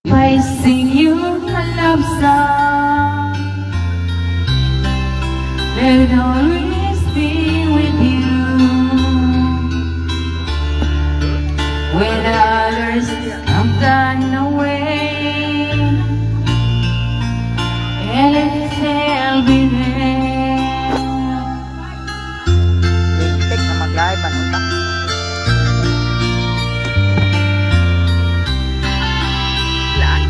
I sing you a love song, let it always be with you. When others have gone away, and it shall be there. Lintik na mag-live, ano ba? Lahat.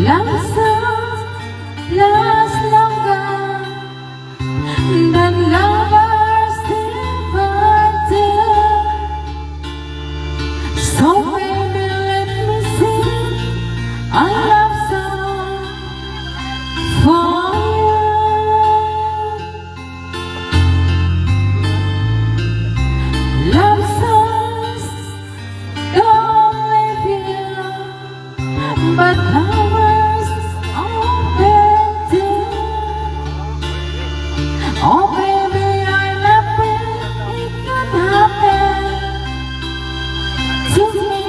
Love songs last longer than lovers departed. So baby, let me sing a love song for you. Love songs don't live here, but lovers are better. Oh baby, I love it can happen to me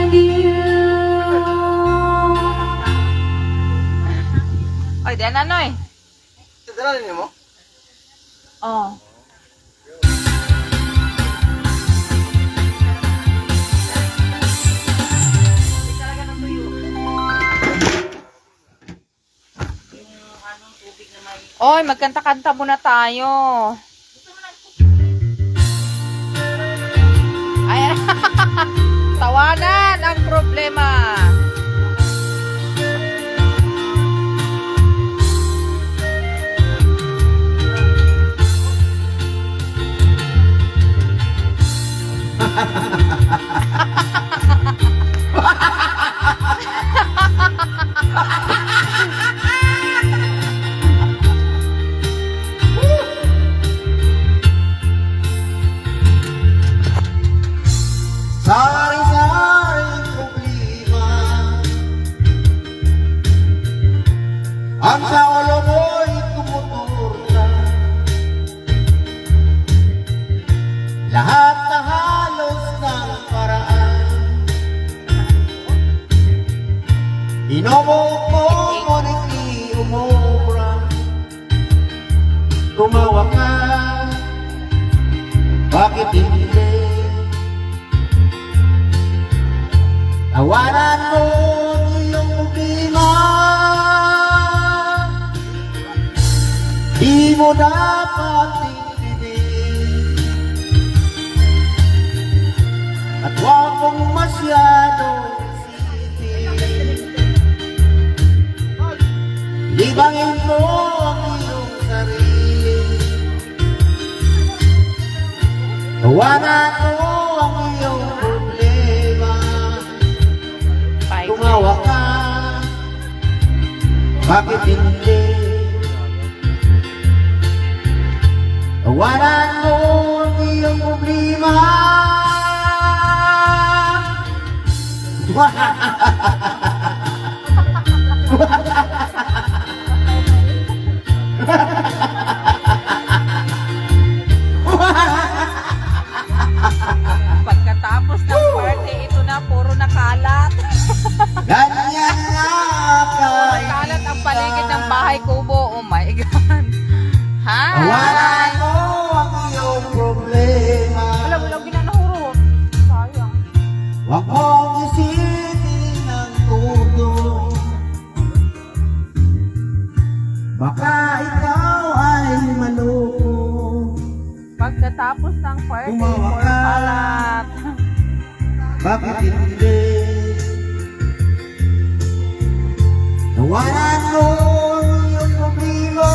and you. Oy, di ano eh. Dadalhin niyo mo? Oh. Oy, magkanta-kanta muna tayo. Ay, tawanan ang problema. Sari-saring problema ang sa ulo mo'y tumuturna. Lahat na halos ng paraan inomog mo, ngunit di umubra. Tumawa ka, bakit hindi? Tawanan mo iyong problema, di mo dapat tingnan. At huwag mong masyadong isipin. Libangin mo ang iyong sarili. Tawanan mo ang iyong problema. Tumawa ka, bakit hindi? Tawanan mo ang iyong problema. Pagkatapos ng party, ito na, puro nakalat. Ganyan nga Nakalat ang paligid ng bahay kubo. Oh my God. tawanan Hi! mo ang iyong problema. Wala ginanahurot. Sayang. Huwag mong isipin ang todo. Baka ikaw ay maloko. Pagkatapos ng party, Tumawa puro ka. kalat. Bakit hindi? Tawanan mo ang iyong problema.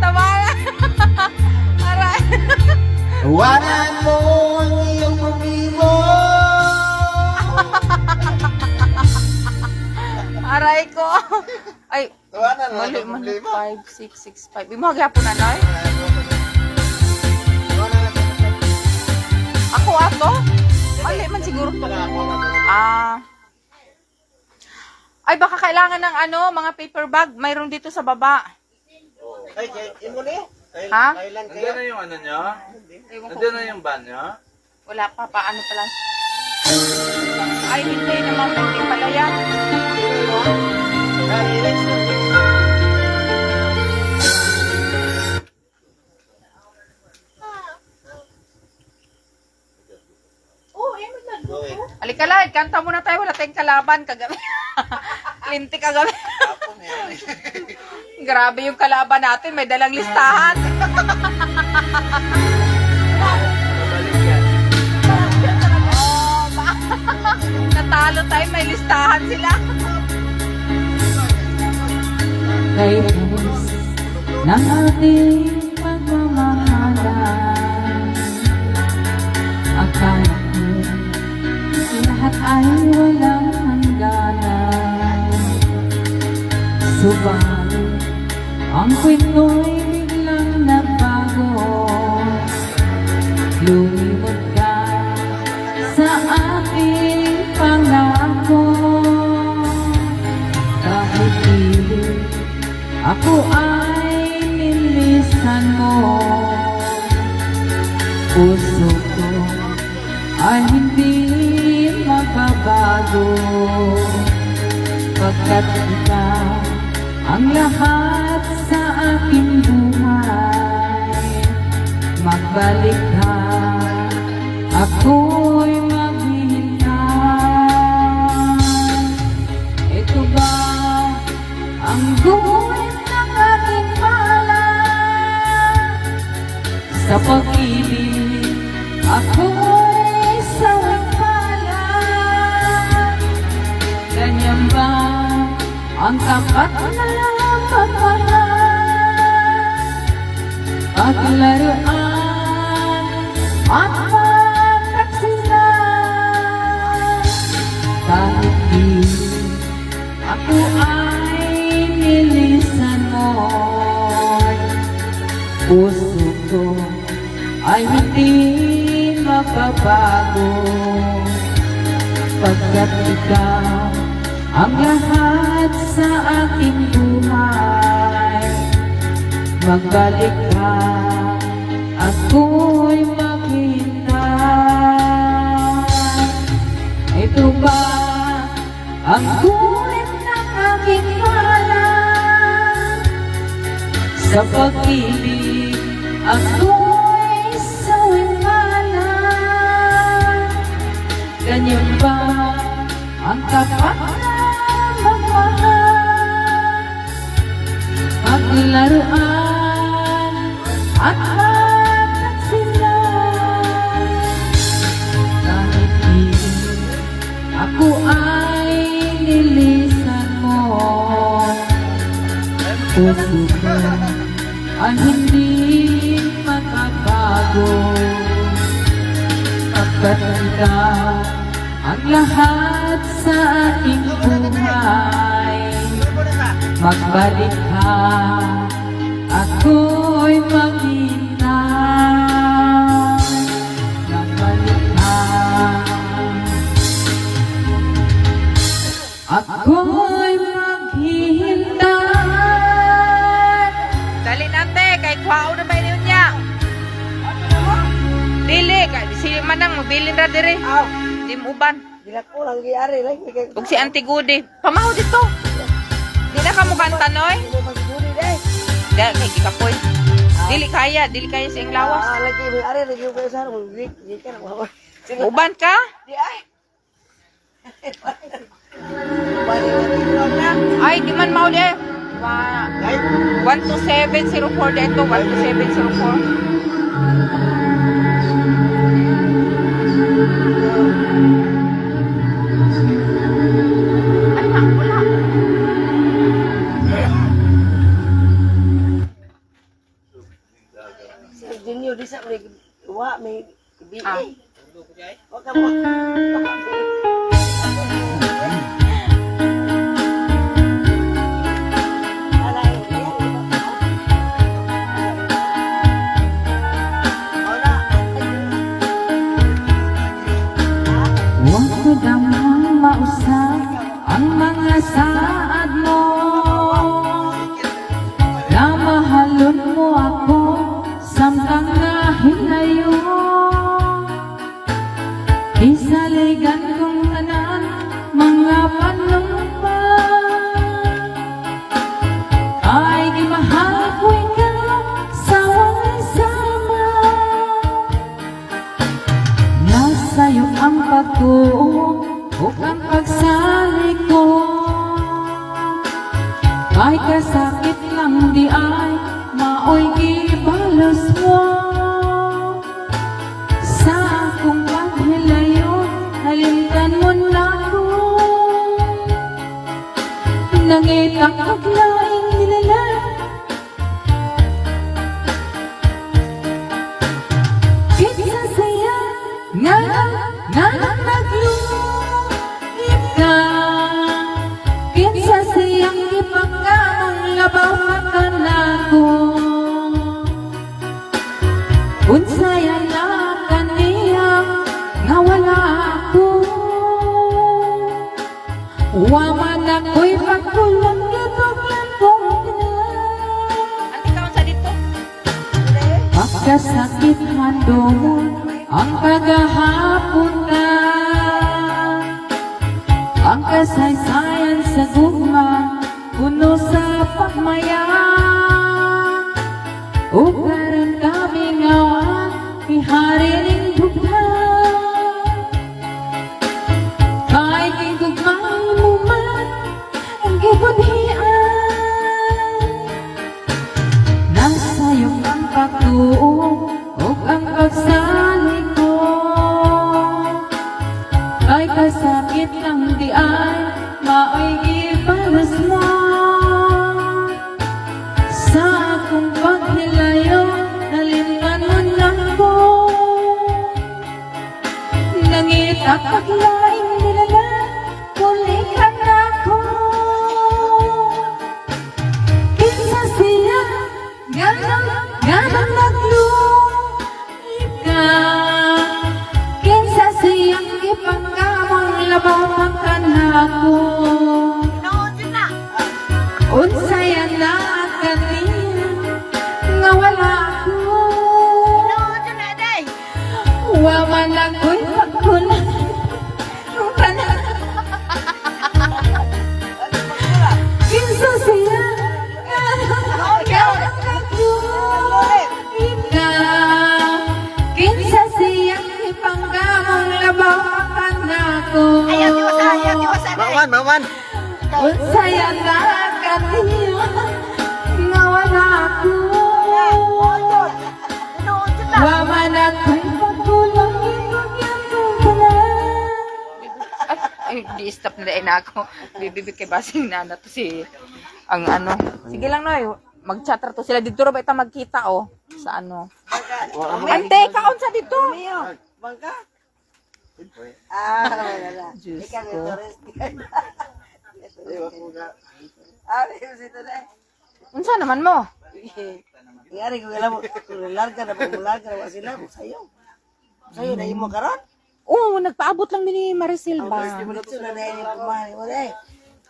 Tawa. Aray. Tawanan mo ang iyong problema. Aray ko. Ay, Tawanan mo mali ang man. problema. 5665. Imo gyapon na nay. Ako ato? Mali man siguro to. Ah. Ay, baka kailangan ng ano, mga paper bag. Mayroon dito sa baba. Ay, imo ni? Ha? Kailan Nandiyan na yung ano nyo? Ewan ko. Nandiyan na yung van nyo? Wala pa, paano pala? Ay, hindi naman, hindi pala yan. Halika lang, kanta muna tayo, wala tayong kalaban kagabi. Lintik kagabi. Grabe yung kalaban natin, may dalang listahan. Oh, natalo tayo, may listahan sila. Kainis ng ating pagmamahalan. Akala ko lahat ay walang hangganan. Subalit ang kwenta'y biglang nagbago. Lumibot ka sa ating pangako. Kahit pilit ako ay nilisan mo. Puso ko ay hindi magbabago. Pagkat ikaw ang lahat sa aking buhay. Magbalik ka, ako'y maghihintay. Ito ba ang guhit ng aking palad? Sa pag-ibig, ako'y sawing palad. Ganyan ba ang tapat na pagmamahal? Paglaruan at pagtaksilan. Kahit di ako ay nilisan mo, puso ko ay hindi magbabago. Pagkat ikaw ang lahat sa aking buhay. Magbalik ka, ako'y maghintay. Ito ba ang guhit ng aking palad? Sa pag-ibig, ako'y sawing palad. Ganyan ba ang tapat na magmahal? Paglaruan at pagtaksilan. Kahit di ako ay nilisan mo, puso ko ay hindi magbabago. Pagkat ikaw ang lahat sa aking buhay. Magbalik ka, ako'y maghintay. Magbalik ka, ako'y maghihintay. Dali nante, kay kwao na ba yun niya? Dili, kay sili man nang mabilin ra dire. Di mo uban. Dila ko lang giari lagi kay Ug si Auntie Goody, pamahaw dito. Di na ka mo kanta, Noy? magduri dai. Dili, kay gikapoy. Dili kaya sa iyong lawas. Lagi ari lagi ko sa mo di kan mo. Uban ka? Di ay. Bali na. Ay, di man mao de. 12704 dito, 12704. Ay, wala. Junior di sa Wa, may ibi. Ah. Huwag ka mo. Huwag ko damang mausap ang mga saad mo, na mahalon mo ako samtang nahilayo. Isaligan kong tanan mga panumpa, ay di mahal ko ikaw sa walang sama. Nasa'yo ang pagtuo o ang pagsali ko, ay kasakit lang di ay maoy ibalos mo. Sa akong paghilayo, halimtan mo na ko, nangitak aglaing nilala. Kitsa saya nga naglulip ka, kinsa siyang ipagkamang labaw ka na ko. Unsaya na kaniya nga wala ako, waman ako'y pagkulang gituglan kong tanan. Ante ka sa dito. Pagkasakit handong ang paghahapon ka, ang kasaysayan sa gugma puno sa pagmaya. O karon kami ngawa ihari ring dugha, kay gugmay mo man ang gibudhian. Nasa'yo ang pagtuo o ang pagsali ko, ay kasakit lang di ay maoy ibalos mo. Sa akong paghilayo, nalimtan mo lang ko, nangitak paglaing nilala, kulikan ako. Kinsa siya, ganang naglulip ka, kinsa siyang ipagkamang labaw ka na ko. Unsaya na kaniya nga wala ako, waman ako'y pagkulang nung tanan. Kinsa siya ganang naglulip ka, kinsa siyang ipangkamang labaw ka na ko. Maman. Unsaya na kaniya nga wala ako, waman ako'y pagkulang ibigyan ko na. Ay, di-stop na na ako. Bibibig kay basing na to si ang ano. Sige lang Noy, mag-chat ra to sila dito ra ba ita magkita oh sa ano. Ante kaon sa dito. Bangka? Wala. Diyos Ikaw ko. ito rin. Dito na. Unsa naman mo? Ngari ko kailan mo, larga na sila, sayo. Sayo na imo karon. Oo, nagpaabot lang din ni Maricel ba? Dito na dahil yung pumani mo dahil.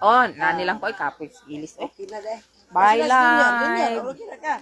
Oh, nani lang ko ay kapoy ilis eh. Okay na dahil. Bye, Ganyan, live. okay na ka.